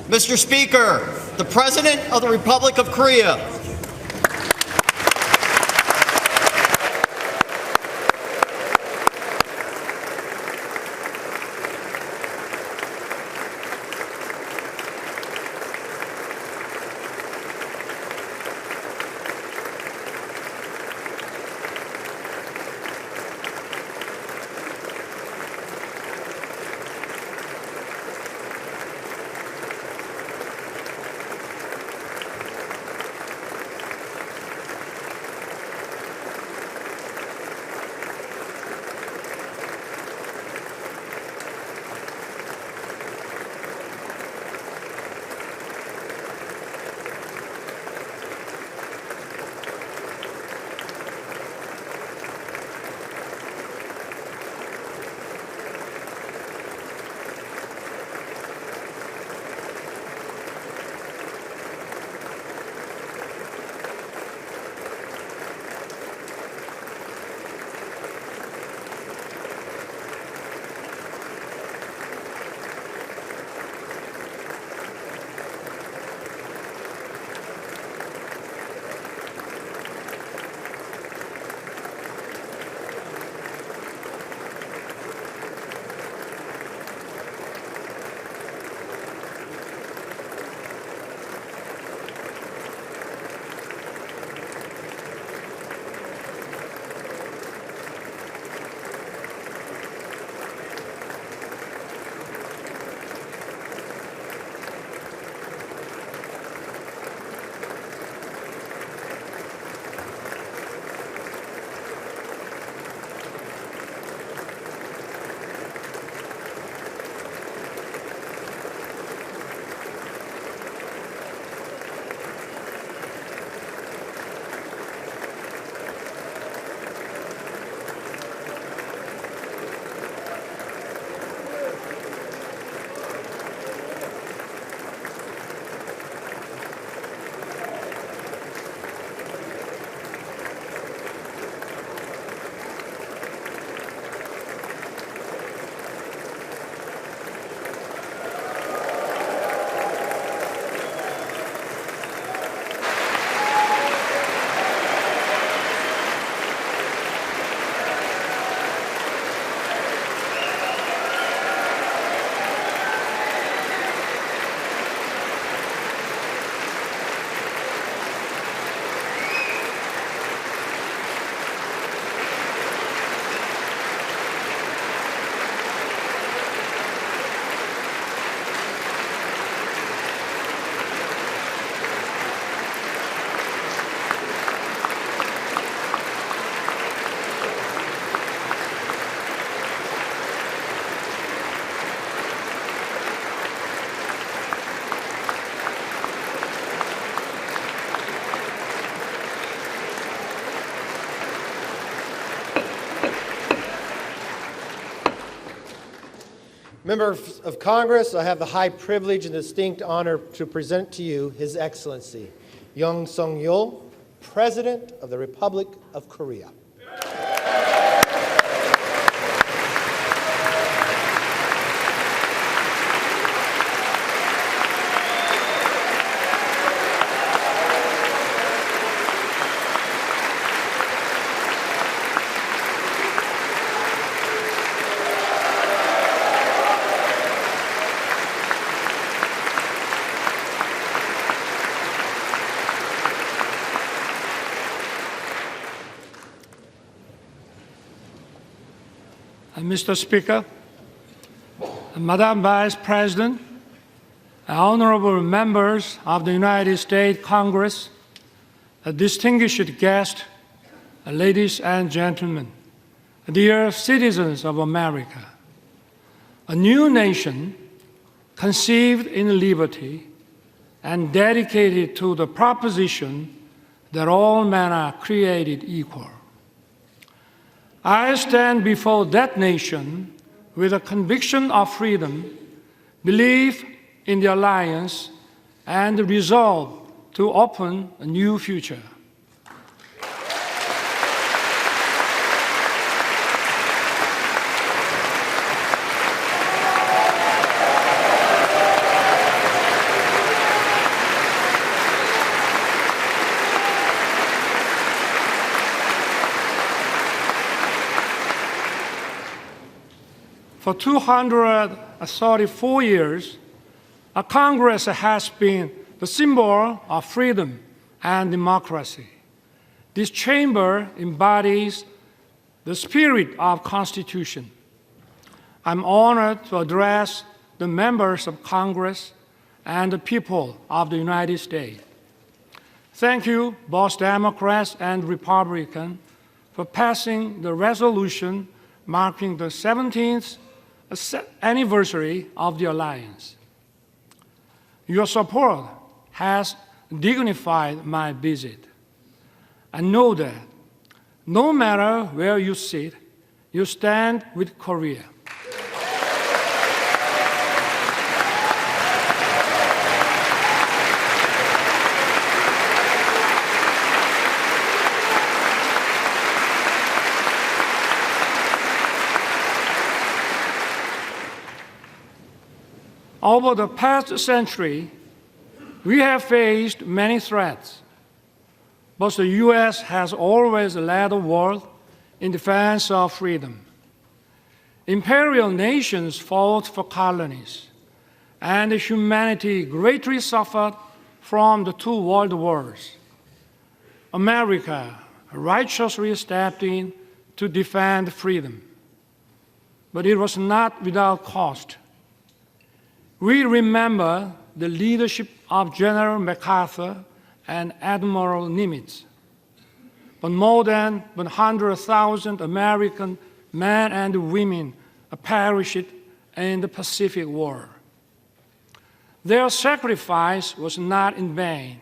Mr. Speaker, the President of the Republic of Korea. Members of Congress, I have the high privilege and distinct honor to present to you His Excellency Young Sung-yeol, President of the Republic of Korea. Mr. Speaker, Madam Vice President, honorable members of the United States Congress, distinguished guests, ladies and gentlemen, dear citizens of America, a new nation conceived in liberty and dedicated to the proposition that all men are created equal. I stand before that nation with a conviction of freedom, belief in the alliance, and the resolve to open a new future. For 234 years, a Congress has been the symbol of freedom and democracy. This chamber embodies the spirit of Constitution. I'm honored to address the members of Congress and the people of the United States. Thank you, both Democrats and Republicans, for passing the resolution marking the 17th anniversary of the alliance. Your support has dignified my visit. I know that no matter where you sit, you stand with Korea. Over the past century, we have faced many threats, but the U.S. has always led the world in defense of freedom. Imperial nations fought for colonies, and humanity greatly suffered from the two world wars. America righteously stepped in to defend freedom, but it was not without cost. We remember the leadership of General MacArthur and Admiral Nimitz, but more than 100,000 American men and women perished in the Pacific War. Their sacrifice was not in vain.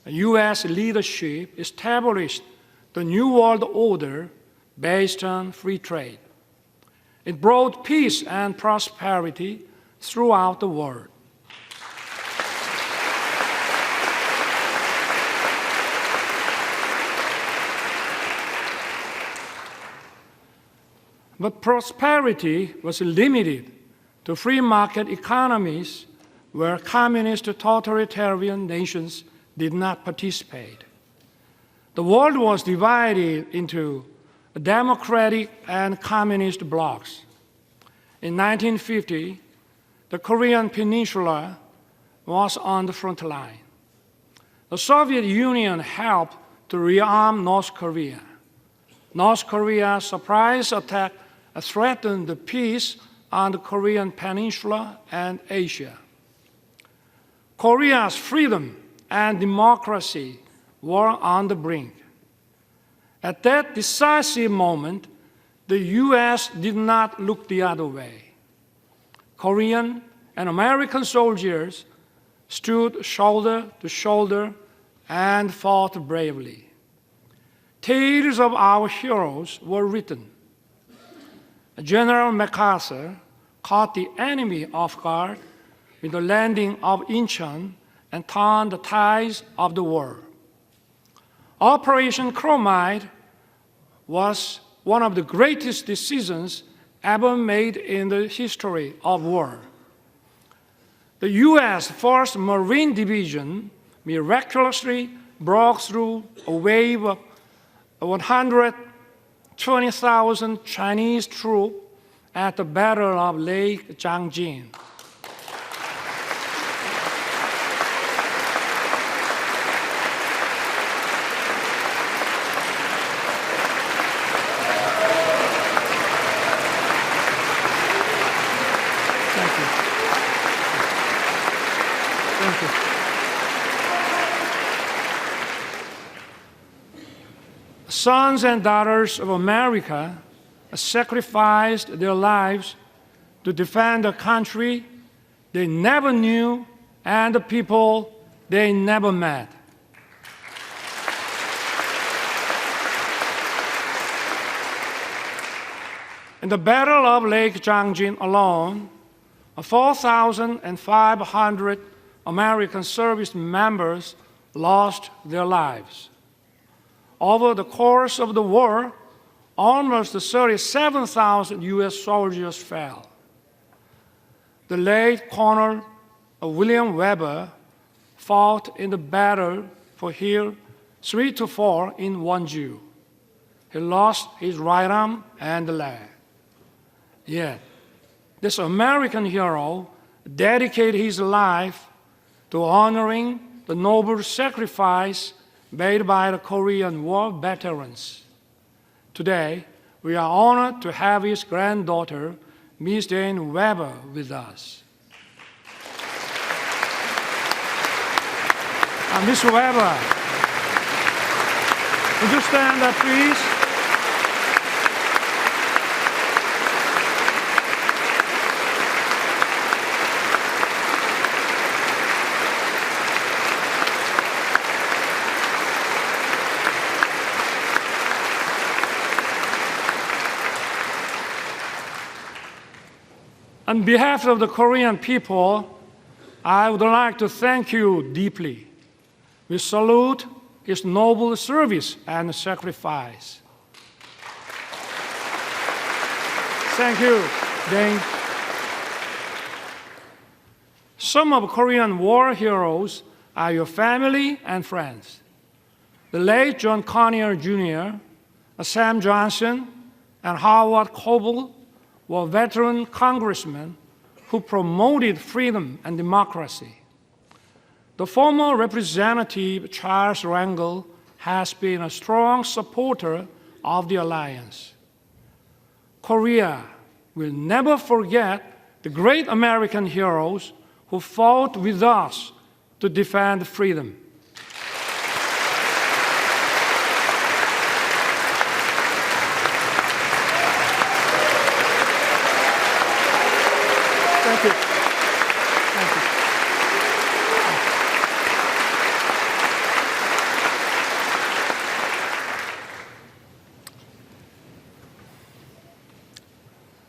U.S. leadership established the New World Order based on free trade. It brought peace and prosperity throughout the world. But prosperity was limited to free market economies where communist totalitarian nations did not participate. The world was divided into democratic and communist blocs. In 1950, the Korean Peninsula was on the front line. The Soviet Union helped to rearm North Korea. North Korea's surprise attack threatened the peace on the Korean Peninsula and Asia. Korea's freedom and democracy were on the brink. At that decisive moment, the U.S. did not look the other way. Korean and American soldiers stood shoulder to shoulder and fought bravely. Tales of our heroes were written. General MacArthur caught the enemy off guard with the landing of Incheon and turned the tides of the war. Operation Chromite was one of the greatest decisions ever made in the history of war. The U.S. 1st Marine Division miraculously broke through a wave of 120,000 Chinese troops at the Battle of Lake Changjin. Sons and daughters of America sacrificed their lives to defend a country they never knew and the people they never met. In the Battle of Lake Changjin alone, 4,500 American service members lost their lives. Over the course of the war, almost 37,000 U.S. soldiers fell. The late Colonel William Weber fought in the battle for Hill 3 to 4 in Wonju. He lost his right arm and leg. Yet, this American hero dedicated his life to honoring the noble sacrifice made by the Korean War veterans. Today, we are honored to have his granddaughter, Ms. Jane Weber, with us. Ms. Weber, would you stand up, please? On behalf of the Korean people, I would like to thank you deeply. We salute his noble service and sacrifice. Thank you, Dane. Some of Korean war heroes are your family and friends. The late John Conyers Jr., Sam Johnson, and Howard Coble were veteran congressmen who promoted freedom and democracy. The former Representative Charles Rangel has been a strong supporter of the alliance. Korea will never forget the great American heroes who fought with us to defend freedom. Thank you. Thank you.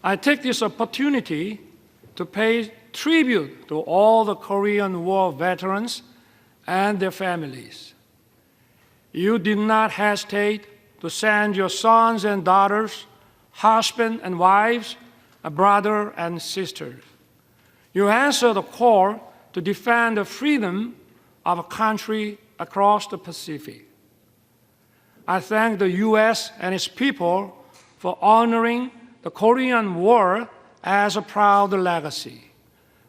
I take this opportunity to pay tribute to all the Korean War veterans and their families. You did not hesitate to send your sons and daughters, husbands and wives, a brother and sisters. You answered the call to defend the freedom of a country across the Pacific. I thank the U.S. and its people for honoring the Korean War as a proud legacy.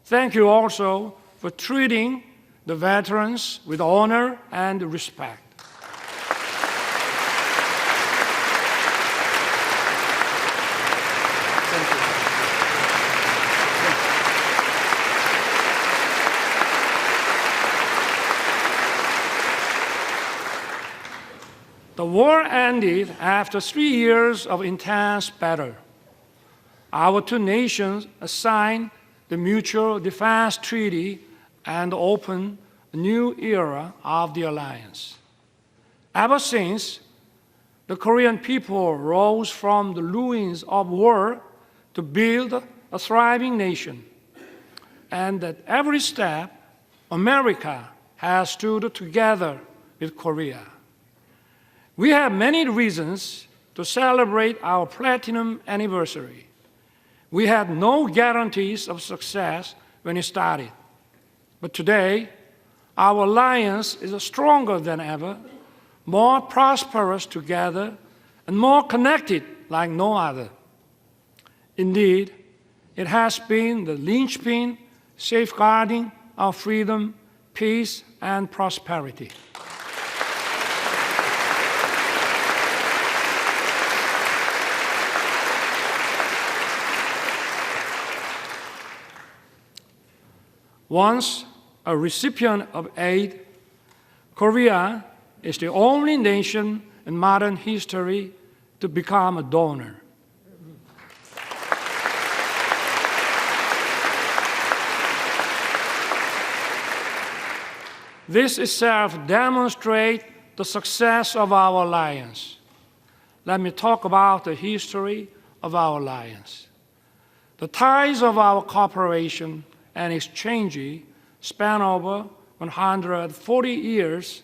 Thank you also for treating the veterans with honor and respect. Thank you. The war ended after 3 years of intense battle. Our two nations signed the Mutual Defense Treaty and opened a new era of the alliance. Ever since, the Korean people rose from the ruins of war to build a thriving nation. And at every step, America has stood together with Korea. We have many reasons to celebrate our platinum anniversary. We had no guarantees of success when it started. But today, our alliance is stronger than ever, more prosperous together, and more connected like no other. Indeed, it has been the linchpin safeguarding our freedom, peace, and prosperity. Once a recipient of aid, Korea is the only nation in modern history to become a donor. This itself demonstrates the success of our alliance. Let me talk about the history of our alliance. The ties of our cooperation and exchange span over 140 years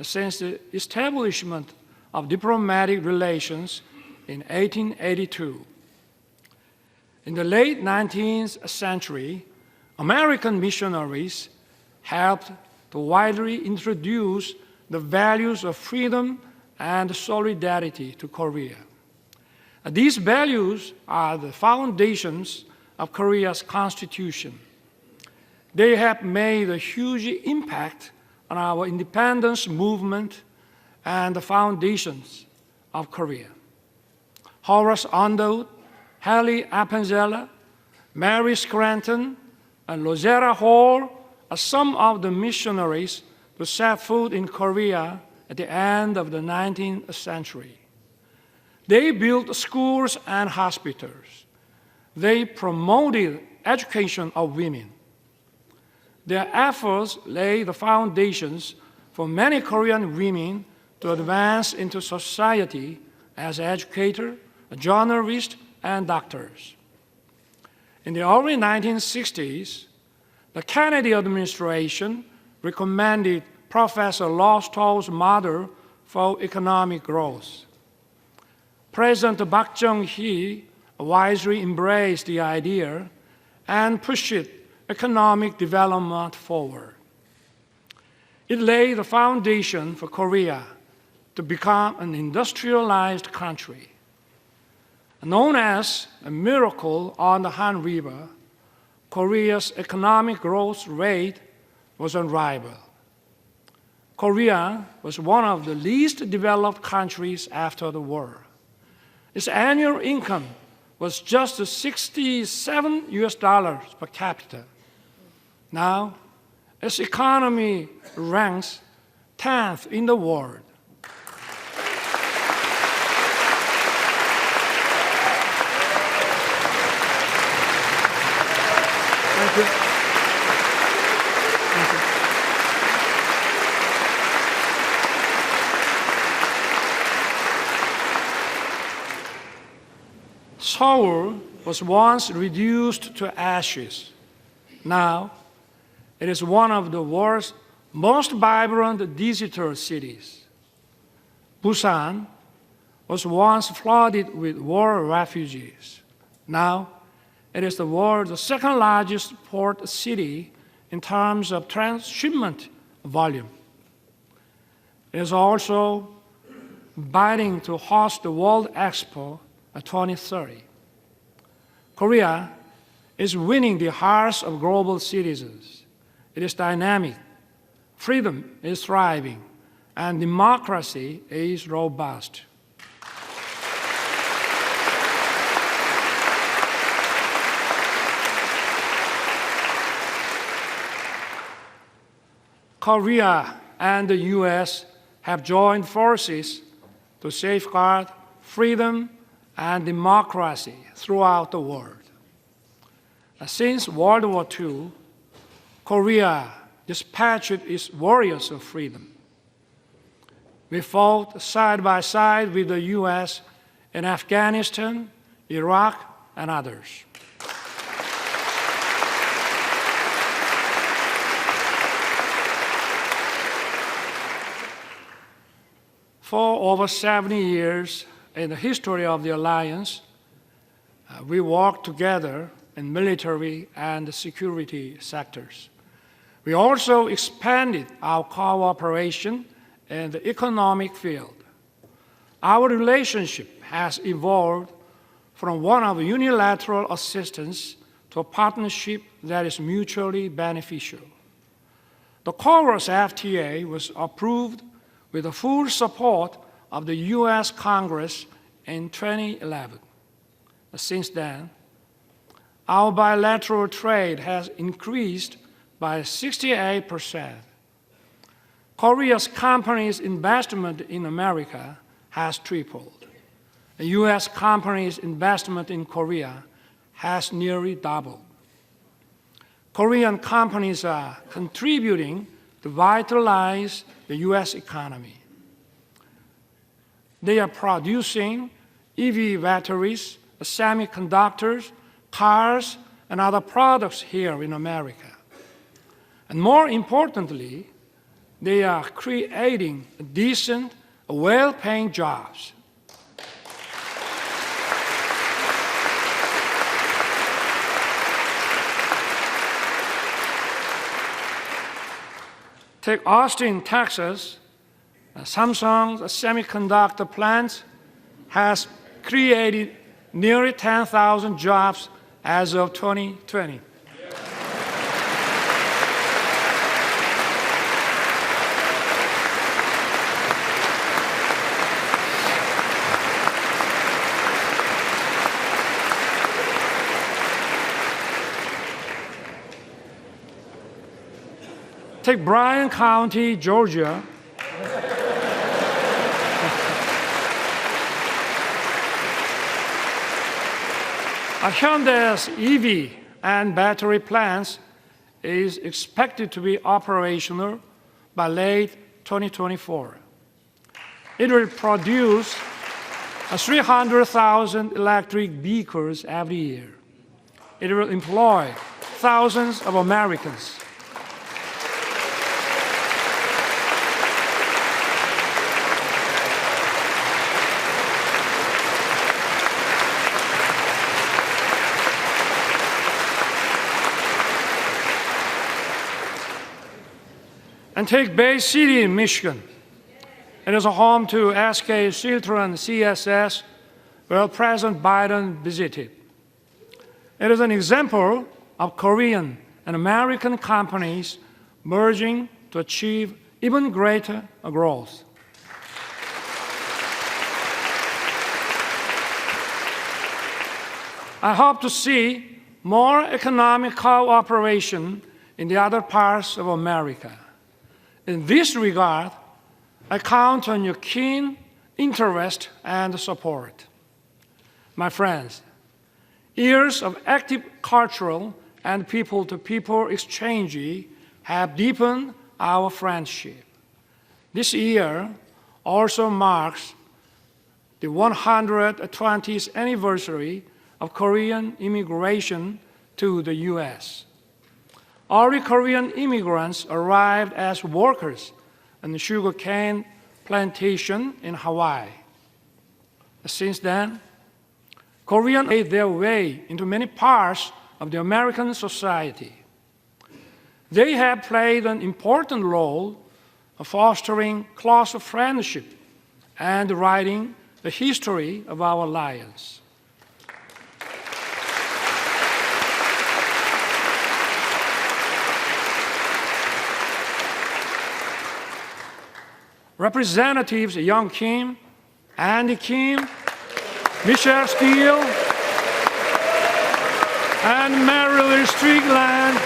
since the establishment of diplomatic relations in 1882. In the late 19th century, American missionaries helped to widely introduce the values of freedom and solidarity to Korea. These values are the foundations of Korea's constitution. They have made a huge impact on our independence movement and the foundations of Korea. Horace Underwood, Hallie Appenzeller, Mary Scranton, and Rosetta Hall are some of the missionaries who set foot in Korea at the end of the 19th century. They built schools and hospitals. They promoted education of women. Their efforts laid the foundations for many Korean women to advance into society as educators, journalists, and doctors. In the early 1960s, the Kennedy administration recommended Professor Lowstow's model for economic growth. President Park Chung-hee wisely embraced the idea and pushed economic development forward. It laid the foundation for Korea to become an industrialized country. Known as a miracle on the Han River, Korea's economic growth rate was unrivaled. Korea was one of the least developed countries after the war. Its annual income was just $67 per capita. Now, its economy ranks 10th in the world. Thank you. Thank you. Seoul was once reduced to ashes. Now, it is one of the world's most vibrant digital cities. Busan was once flooded with war refugees. Now, it is the world's second largest port city in terms of transshipment volume. It is also bidding to host the World Expo 2030. Korea is winning the hearts of global citizens. It is dynamic, freedom is thriving, and democracy is robust. Korea and the U.S. have joined forces to safeguard freedom and democracy throughout the world. Since World War II, Korea dispatched its warriors of freedom. We fought side by side with the U.S. in Afghanistan, Iraq, and others. For over 70 years in the history of the alliance, we worked together in military and security sectors. We also expanded our cooperation in the economic field. Our relationship has evolved from one of unilateral assistance to a partnership that is mutually beneficial. The Chorus FTA was approved with the full support of the U.S. Congress in 2011. Since then, our bilateral trade has increased by 68%. Korea's companies' investment in America has tripled. The U.S. companies' investment in Korea has nearly doubled. Korean companies are contributing to vitalize the U.S. economy. They are producing EV batteries, semiconductors, cars, and other products here in America. And more importantly, they are creating decent, well-paying jobs. Take Austin, Texas. Samsung's semiconductor plant has created nearly 10,000 jobs as of 2020. Take Bryan County, Georgia. Hyundai's EV and battery plants is expected to be operational by late 2024. It will produce 300,000 electric vehicles every year. It will employ thousands of Americans. And take Bay City in Michigan. It is a home to SK Chiltern CSS, where President Biden visited. It is an example of Korean and American companies merging to achieve even greater growth. I hope to see more economic cooperation in the other parts of America. In this regard, I count on your keen interest and support. My friends, years of active cultural and people-to-people exchange have deepened our friendship. This year also marks the 120th anniversary of Korean immigration to the U.S. Early Korean immigrants arrived as workers on the sugarcane plantation in Hawaii. Since then, Koreans made their way into many parts of the American society. They have played an important role of fostering close friendship and writing the history of our alliance. Representatives Young Kim, Andy Kim, Michelle Steele, and Marilyn Strickland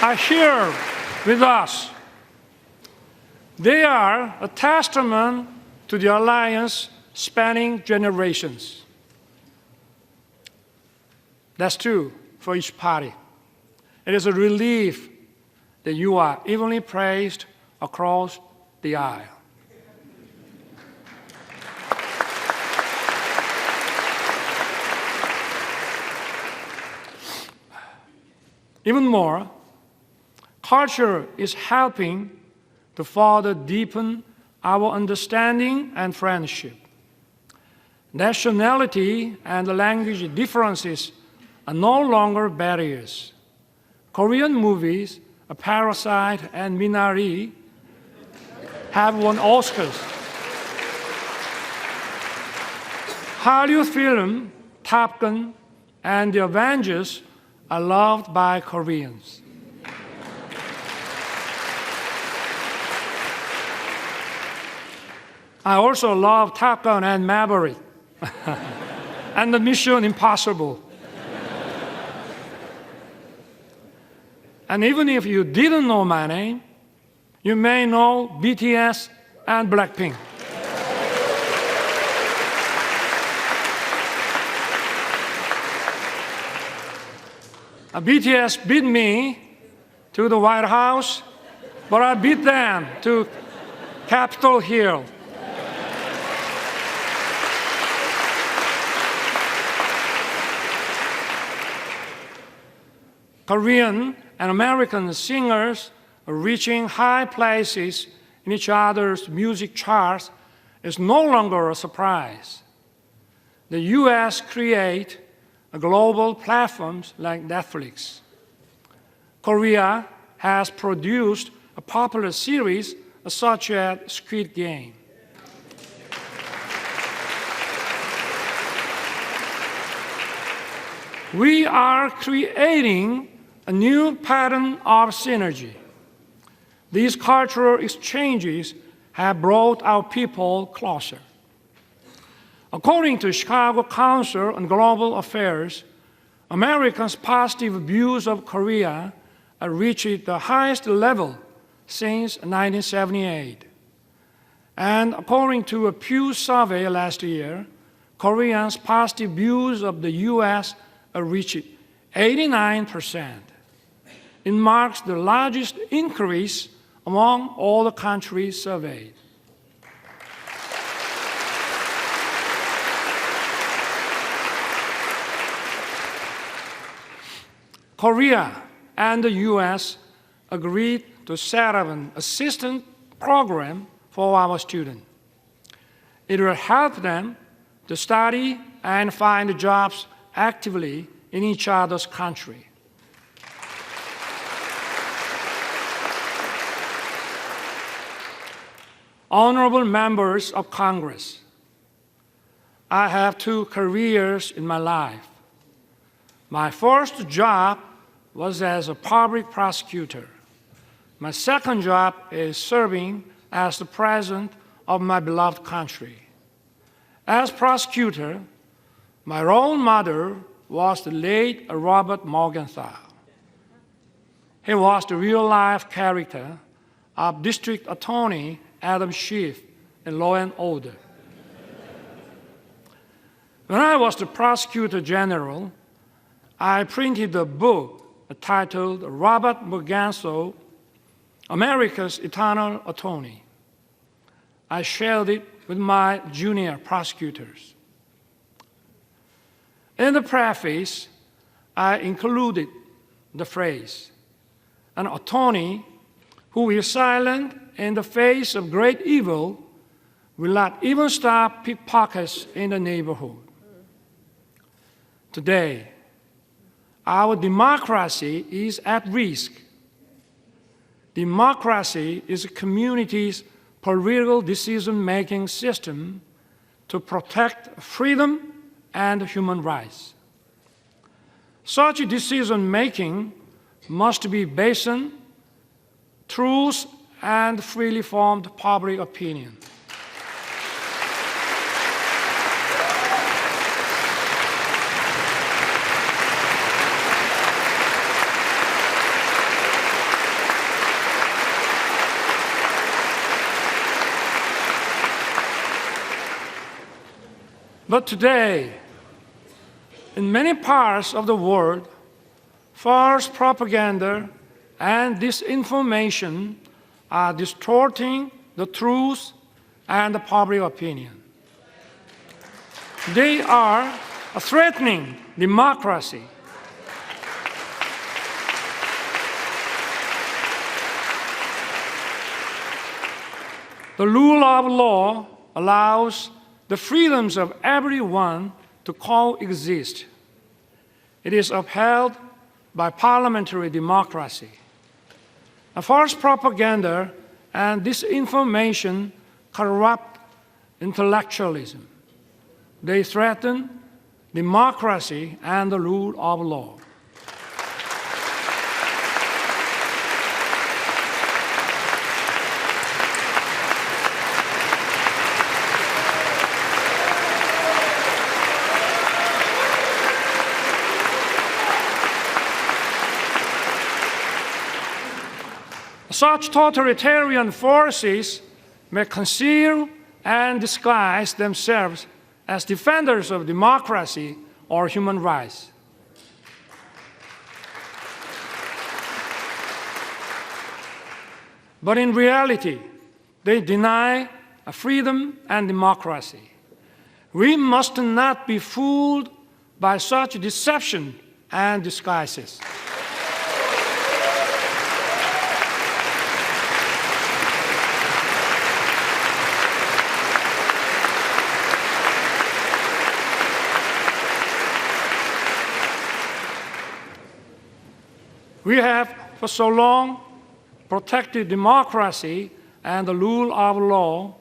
are here with us. They are a testament to the alliance spanning generations. That's true for each party. It is a relief that you are evenly praised across the aisle. Even more, culture is helping to further deepen our understanding and friendship. Nationality and language differences are no longer barriers. Korean movies, Parasite and Minari, have won Oscars. Hallyu film Top Gun and The Avengers are loved by Koreans. I also love Top Gun and Maverick and the Mission Impossible. And even if you didn't know my name, you may know BTS and Blackpink. BTS beat me to the White House, but I beat them to Capitol Hill. Korean and American singers are reaching high places in each other's music charts is no longer a surprise. The U.S. create global platforms like Netflix. Korea has produced a popular series such as Squid Game. We are creating a new pattern of synergy. These cultural exchanges have brought our people closer. According to Chicago Council on Global Affairs, Americans' positive views of Korea reached the highest level since 1978. And according to a Pew survey last year, Koreans' positive views of the U.S. reached 89%. It marks the largest increase among all the countries surveyed. Korea and the U.S. agreed to set up an assistance program for our students. It will help them to study and find jobs actively in each other's country. Honorable members of Congress, I have 2 careers in my life. My first job was as a public prosecutor. My second job is serving as the president of my beloved country. As prosecutor, my role model was the late Robert Morgenthau. He was the real-life character of District Attorney Adam Schiff in Law and Order. When I was the Prosecutor General, I printed a book titled Robert Morgenthau, America's Eternal Attorney. I shared it with my junior prosecutors. In the preface, I included the phrase, an attorney who is silent in the face of great evil will not even stop pickpockets in the neighborhood. Today, our democracy is at risk. Democracy is a community's political decision-making system to protect freedom and human rights. Such decision-making must be based on truth and freely formed public opinion. But today, in many parts of the world, false propaganda and disinformation are distorting the truth and the public opinion. They are threatening democracy. The rule of law allows the freedoms of everyone to coexist. It is upheld by parliamentary democracy. False propaganda and disinformation corrupt intellectualism. They threaten democracy and the rule of law. Such totalitarian forces may conceal and disguise themselves as defenders of democracy or human rights. But in reality, they deny freedom and democracy. We must not be fooled by such deception and disguises. We have for so long protected democracy and the rule of law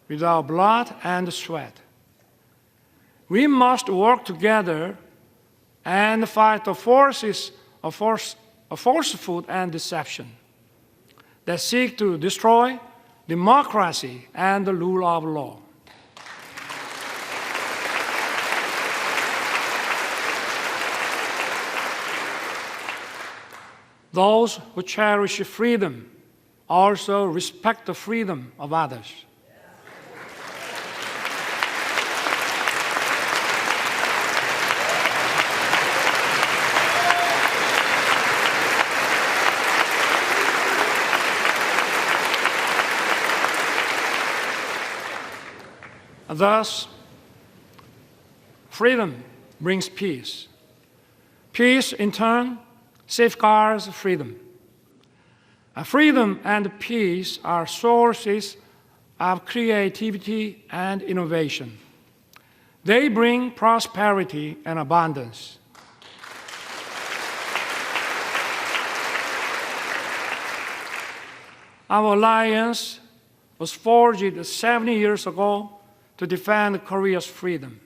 with our blood and sweat. We must work together and fight the forces of falsehood and deception that seek to destroy democracy and the rule of law. Those who cherish freedom also respect the freedom of others. Thus, freedom brings peace. Peace, in turn, safeguards freedom. Freedom and peace are sources of creativity and innovation. They bring prosperity and abundance. Our alliance was forged 70 years ago to defend Korea's freedom.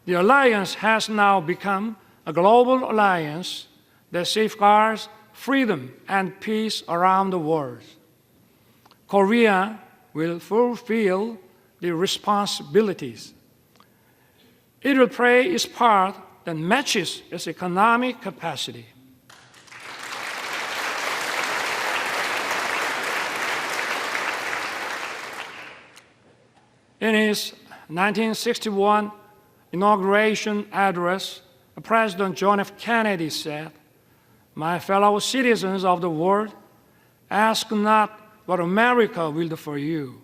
The alliance has now become a global alliance that safeguards freedom and peace around the world. Korea will fulfill the responsibilities. It will play its part that matches its economic capacity. In his 1961 inauguration address, President John F. Kennedy said, "My fellow citizens of the world, ask not what America will do for you,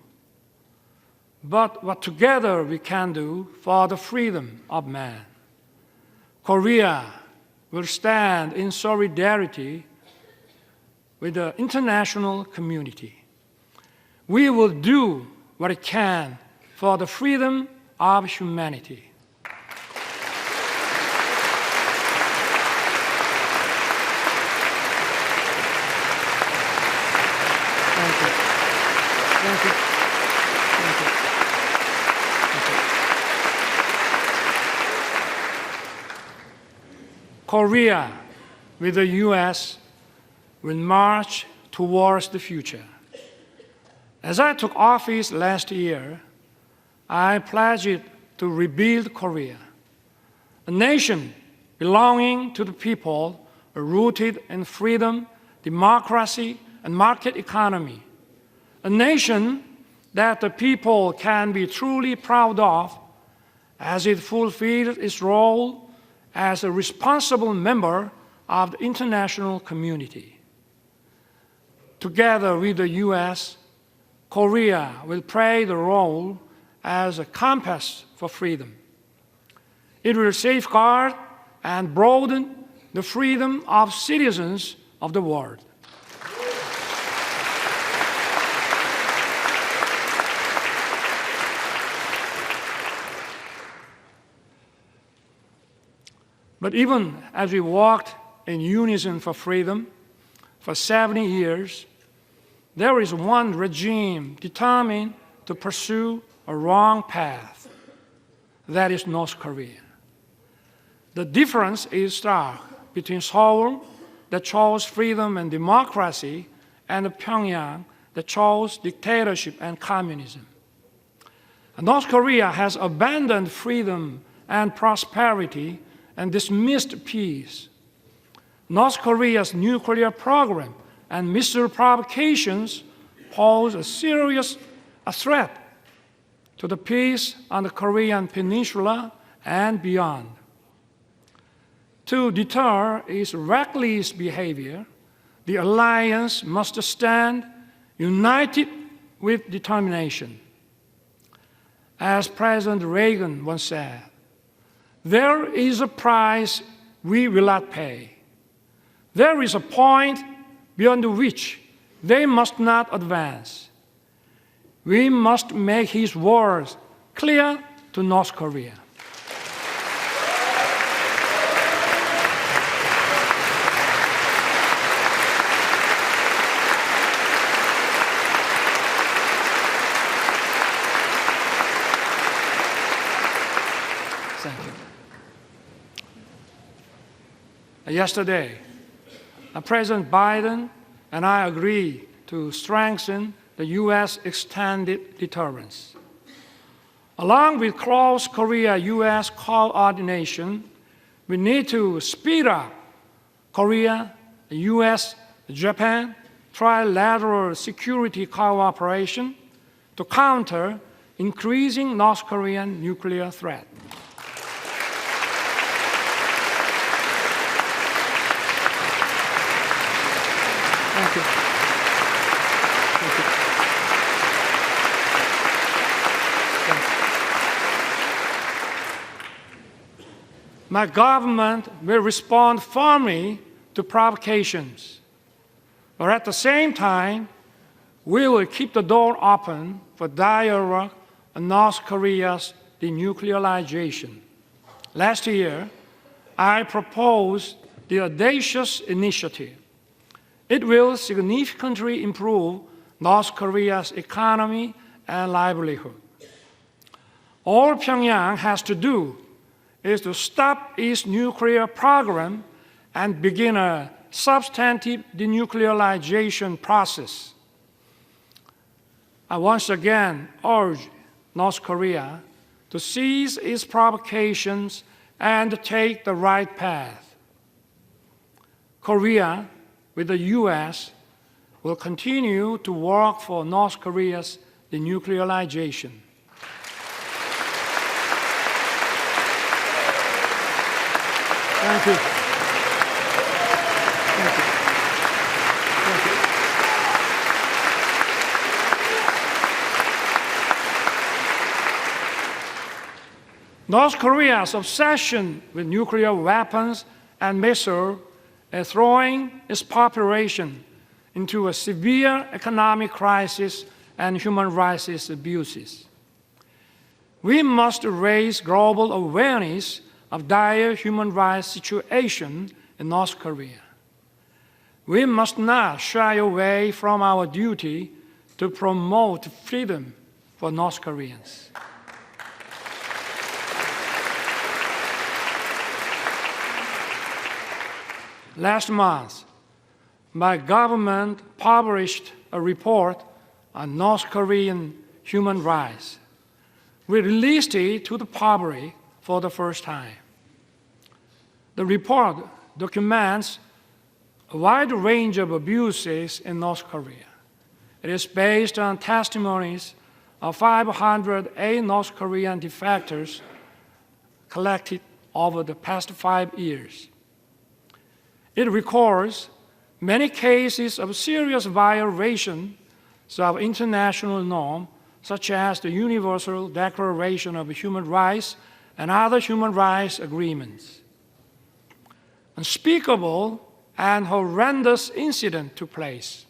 but what together we can do for the freedom of man." Korea will stand in solidarity with the international community. We will do what it can for the freedom of humanity. Thank you. Thank you. Thank you. Thank you. Korea, with the U.S., will march towards the future. As I took office last year, I pledged to rebuild Korea, a nation belonging to the people, rooted in freedom, democracy, and market economy, a nation that the people can be truly proud of as it fulfills its role as a responsible member of the international community. Together with the U.S., Korea will play the role as a compass for freedom. It will safeguard and broaden the freedom of citizens of the world. But even as we walked in unison for freedom for 70 years, there is one regime determined to pursue a wrong path. That is North Korea. The difference is stark between Seoul, that chose freedom and democracy, and Pyongyang, that chose dictatorship and communism. North Korea has abandoned freedom and prosperity and dismissed peace. North Korea's nuclear program and missile provocations pose a serious threat to the peace on the Korean peninsula and beyond. To deter its reckless behavior, the alliance must stand united with determination. As President Reagan once said, "There is a price we will not pay. There is a point beyond which they must not advance." We must make his words clear to North Korea. Yesterday, President Biden and I agreed to strengthen the U.S. extended deterrence. Along with close Korea-U.S. coordination, we need to speed up Korea, the U.S., Japan trilateral security cooperation to counter increasing North Korean nuclear threat. Thank you. Thank you. My government will respond firmly to provocations, but at the same time, we will keep the door open for dialogue on North Korea's denuclearization. Last year, I proposed the audacious initiative. It will significantly improve North Korea's economy and livelihood. All Pyongyang has to do is to stop its nuclear program and begin a substantive denuclearization process. I once again urge North Korea to cease its provocations and take the right path. Korea, with the U.S., will continue to work for North Korea's denuclearization. Thank you. Thank you. Thank you. North Korea's obsession with nuclear weapons and missiles is throwing its population into a severe economic crisis and human rights abuses. We must raise global awareness of dire human rights situation in North Korea. We must not shy away from our duty to promote freedom for North Koreans. Last month, my government published a report on North Korean human rights. We released it to the public for the first time. The report documents a wide range of abuses in North Korea. It is based on testimonies of 508 North Korean defectors collected over the past 5 years. It records many cases of serious violations of international norms, such as the Universal Declaration of Human Rights and other human rights agreements. Unspeakable and horrendous incidents took place.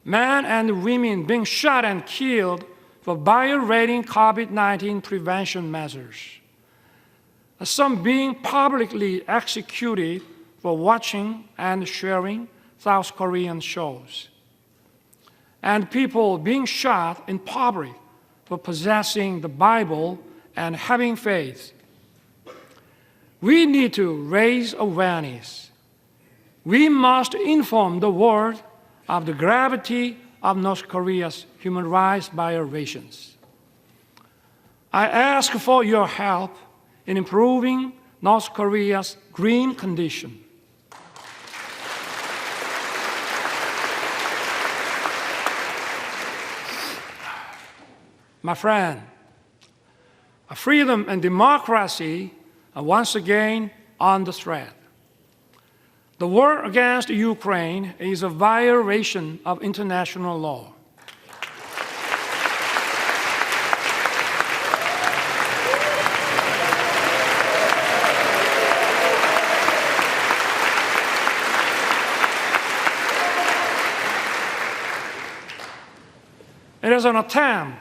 Men and women being shot and killed for violating COVID-19 prevention measures. Some being publicly executed for watching and sharing South Korean shows. And people being shot in public for possessing the Bible and having faith. We need to raise awareness. We must inform the world of the gravity of North Korea's human rights violations. I ask for your help in improving North Korea's green condition. My friend, freedom and democracy are once again under threat. The war against Ukraine is a violation of international law. It is an attempt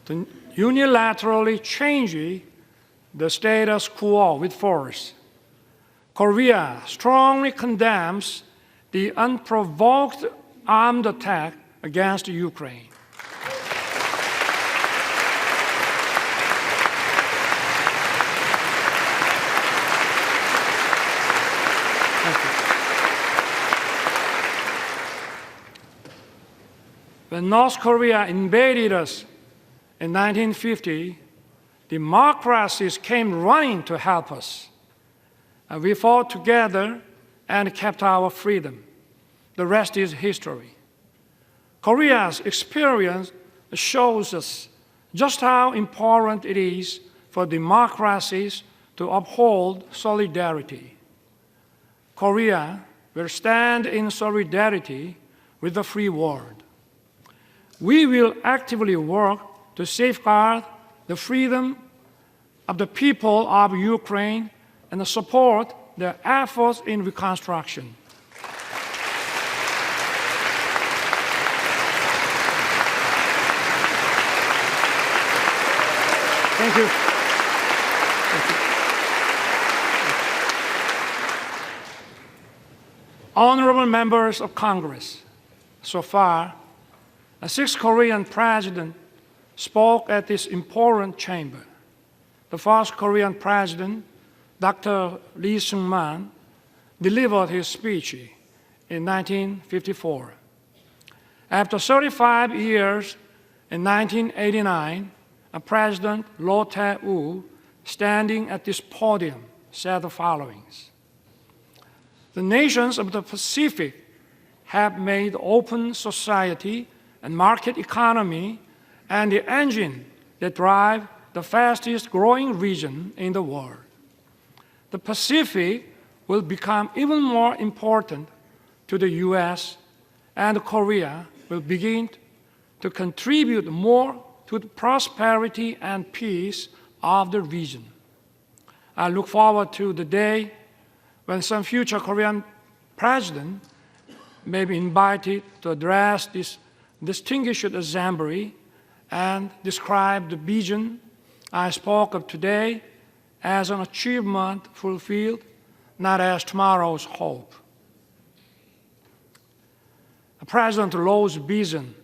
to unilaterally change the status quo with force. Korea strongly condemns the unprovoked armed attack against Ukraine. Thank you. When North Korea invaded us in 1950, democracies came running to help us. And we fought together and kept our freedom. The rest is history. Korea's experience shows us just how important it is for democracies to uphold solidarity. Korea will stand in solidarity with the free world. We will actively work to safeguard the freedom of the people of Ukraine and support their efforts in reconstruction. Thank you. Thank you. Honorable members of Congress, so far, 6 Korean presidents spoke at this important chamber. The first Korean president, Dr. Lee Sung-man, delivered his speech in 1954. After 35 years, in 1989, President Roh Tae-woo, standing at this podium, said the following: "The nations of the Pacific have made open society and market economy and the engine that drive the fastest growing region in the world. The Pacific will become even more important to the U.S., and Korea will begin to contribute more to the prosperity and peace of the region." I look forward to the day when some future Korean president may be invited to address this distinguished assembly and describe the vision I spoke of today as an achievement fulfilled, not as tomorrow's hope. President Roh's vision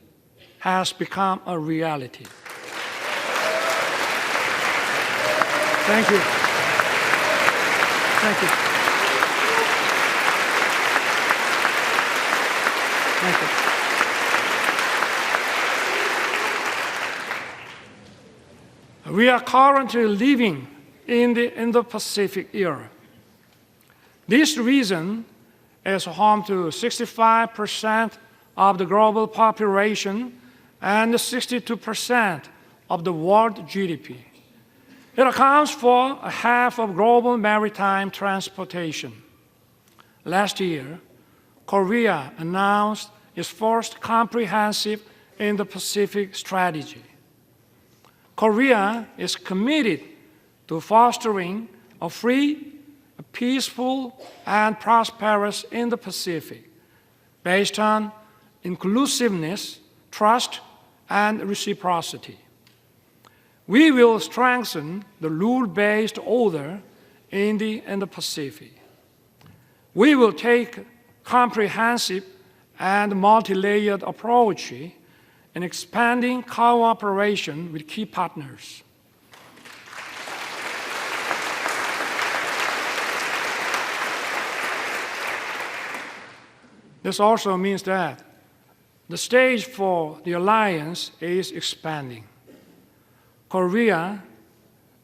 has become a reality. Thank you. Thank you. Thank you. We are currently living in the Indo-Pacific era. This region is home to 65% of the global population and 62% of the world GDP. It accounts for half of global maritime transportation. Last year, Korea announced its first comprehensive Indo-Pacific strategy. Korea is committed to fostering a free, a peaceful, and prosperous Indo-Pacific based on inclusiveness, trust, and reciprocity. We will strengthen the rule-based order in the Indo-Pacific. We will take comprehensive and multi-layered approach in expanding cooperation with key partners. This also means that the stage for the alliance is expanding. Korea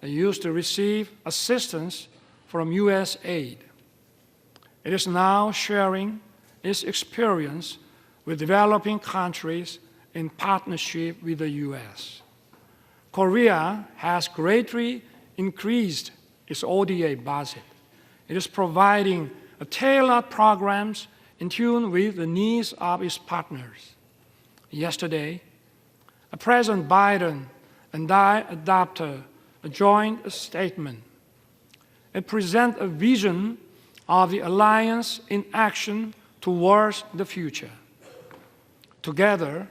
used to receive assistance from U.S. aid. It is now sharing its experience with developing countries in partnership with the U.S. Korea has greatly increased its ODA budget. It is providing tailored programs in tune with the needs of its partners. Yesterday, President Biden and I adopted a joint statement. It presents a vision of the alliance in action towards the future. Together,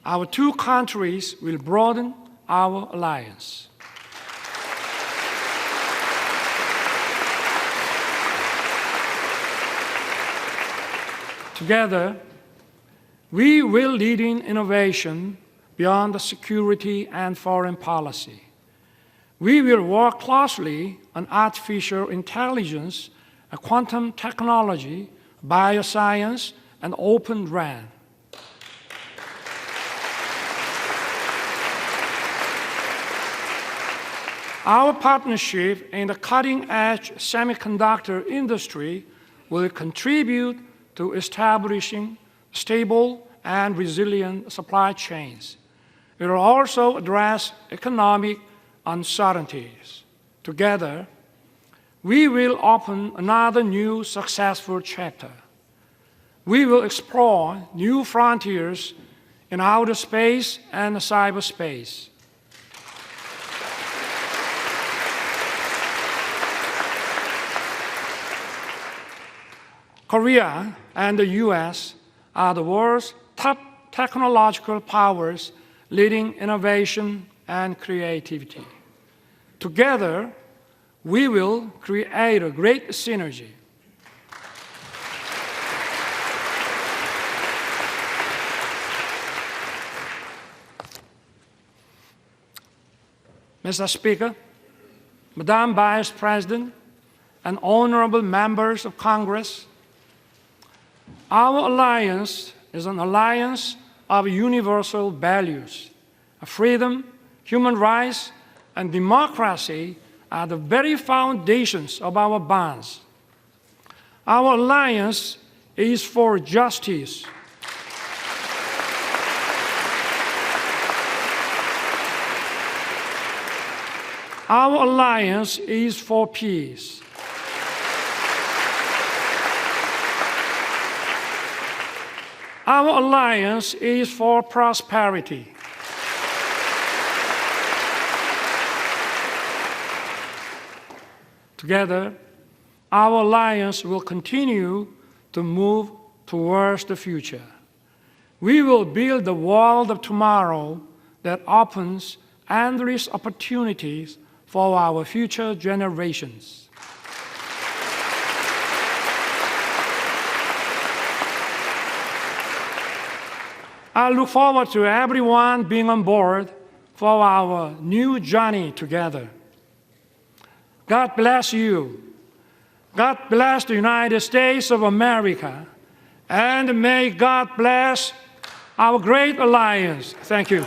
our two countries will broaden our alliance. Together, we will lead in innovation beyond the security and foreign policy. We will work closely on artificial intelligence quantum technology, bioscience, and Open RAN. Our partnership in the cutting-edge semiconductor industry will contribute to establishing stable and resilient supply chains. It will also address economic uncertainties. Together, we will open another new successful chapter. We will explore new frontiers in outer space and cyberspace. Korea and the US are the world's top technological powers leading innovation and creativity. Together, we will create a great synergy. Mr. Speaker, Madam Vice President, and honorable members of Congress, our alliance is an alliance of universal values. Freedom, human rights, and democracy are the very foundations of our bonds. Our alliance is for justice. Our alliance is for peace. Our alliance is for prosperity. Together, our alliance will continue to move towards the future. We will build the world of tomorrow that opens endless opportunities for our future generations. I look forward to everyone being on board for our new journey together. God bless you. God bless the United States of America. And may God bless our great alliance. Thank you.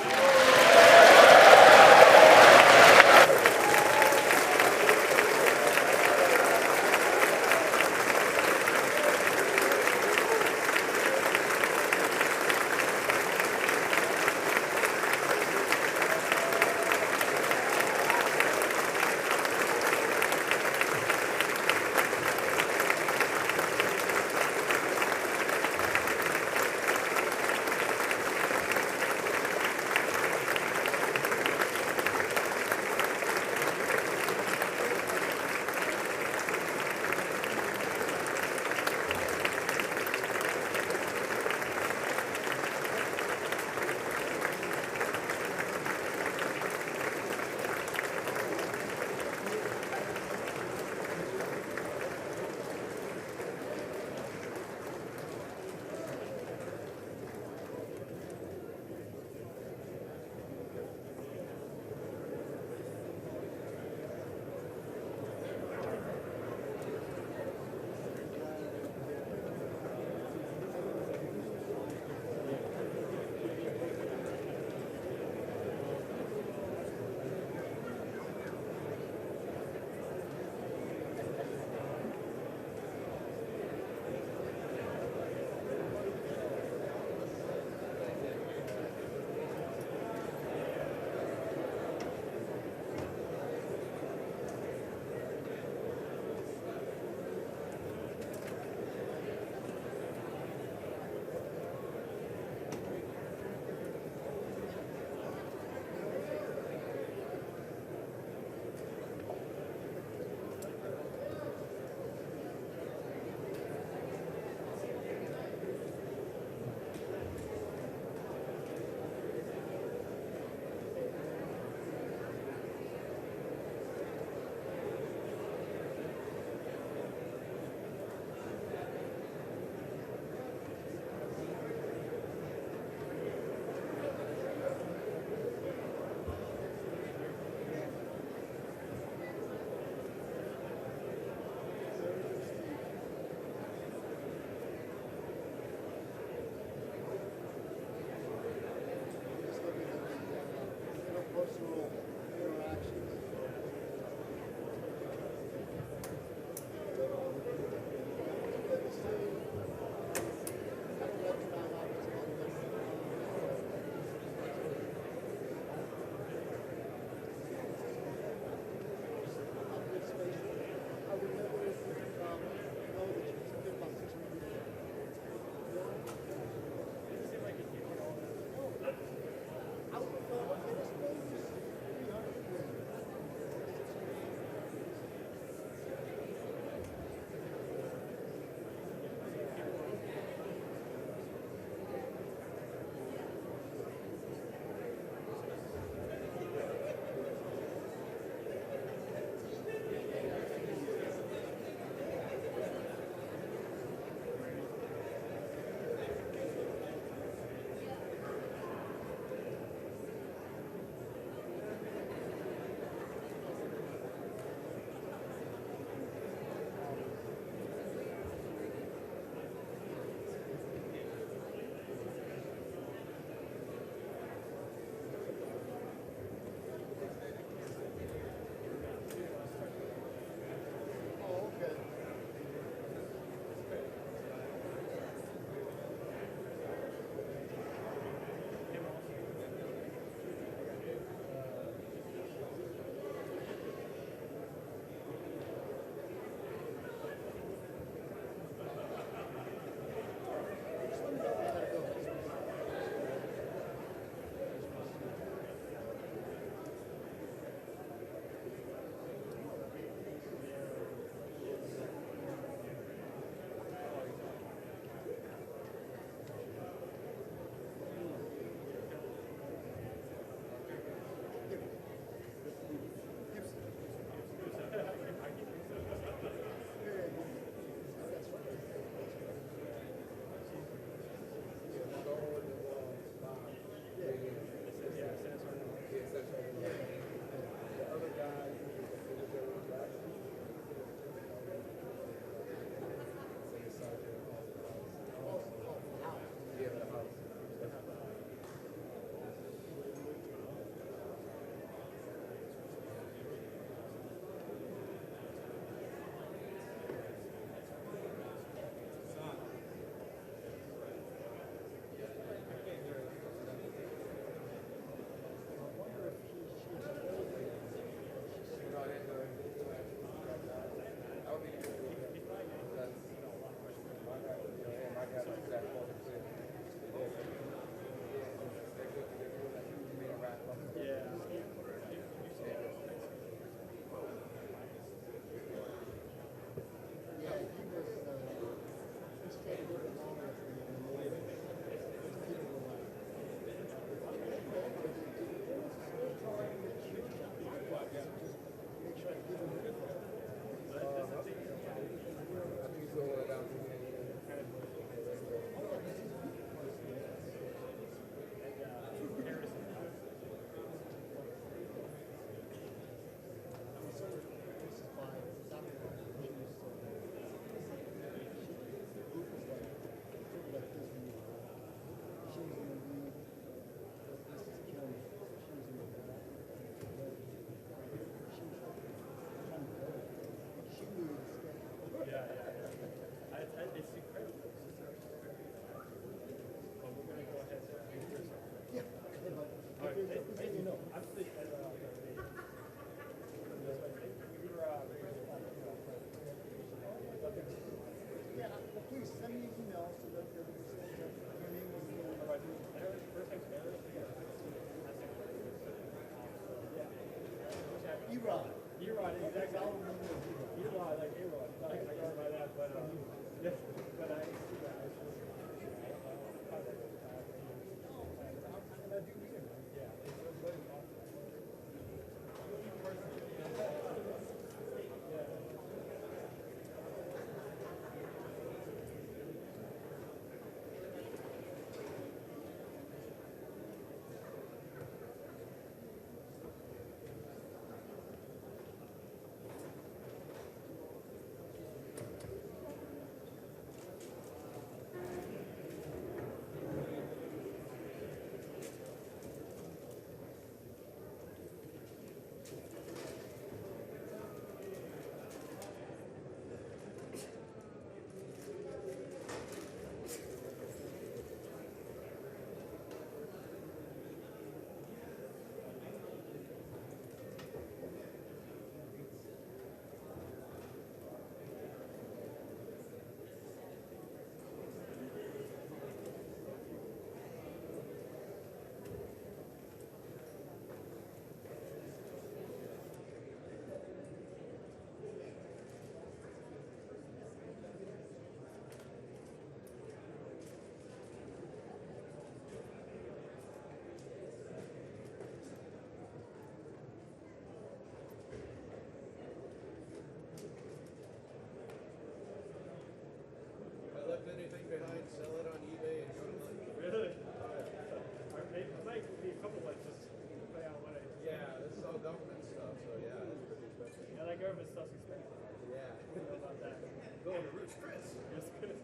service stuff's expensive. Yeah. I don't know about that. Going to Ruth's Chris. It's good.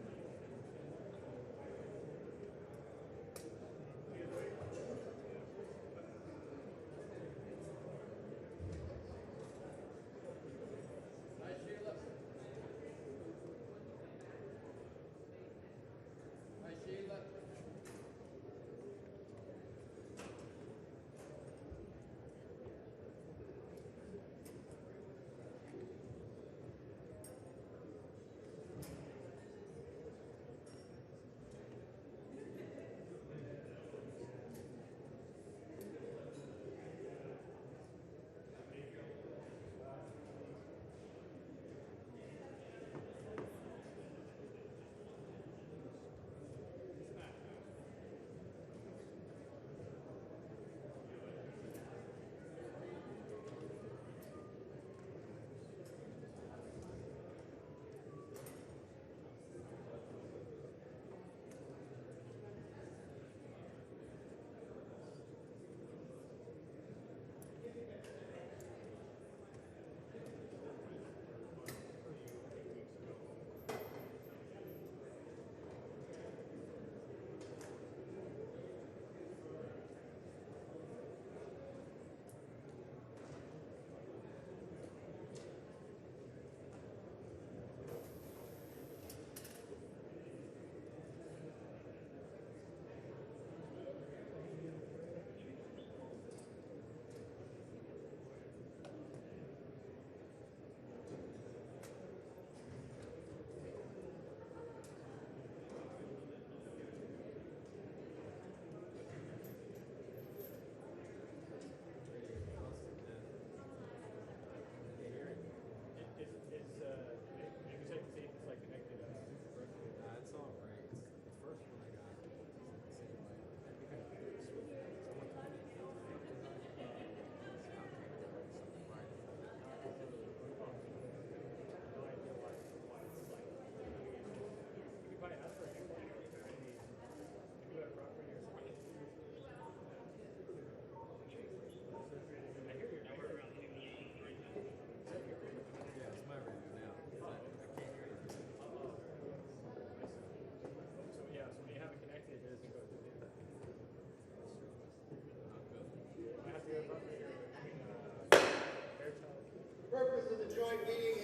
It's all right. It's the first one I got. It's the same way. I think I could switch it. It's 120. Something right. You can probably ask for a new one. You go to property or something. I hear your number around the Yeah, it's my radio now. I can't hear you. So yeah, so when you have it connected, it doesn't go through the Not good. I have to go to property or Airtel. Purpose of the joint meeting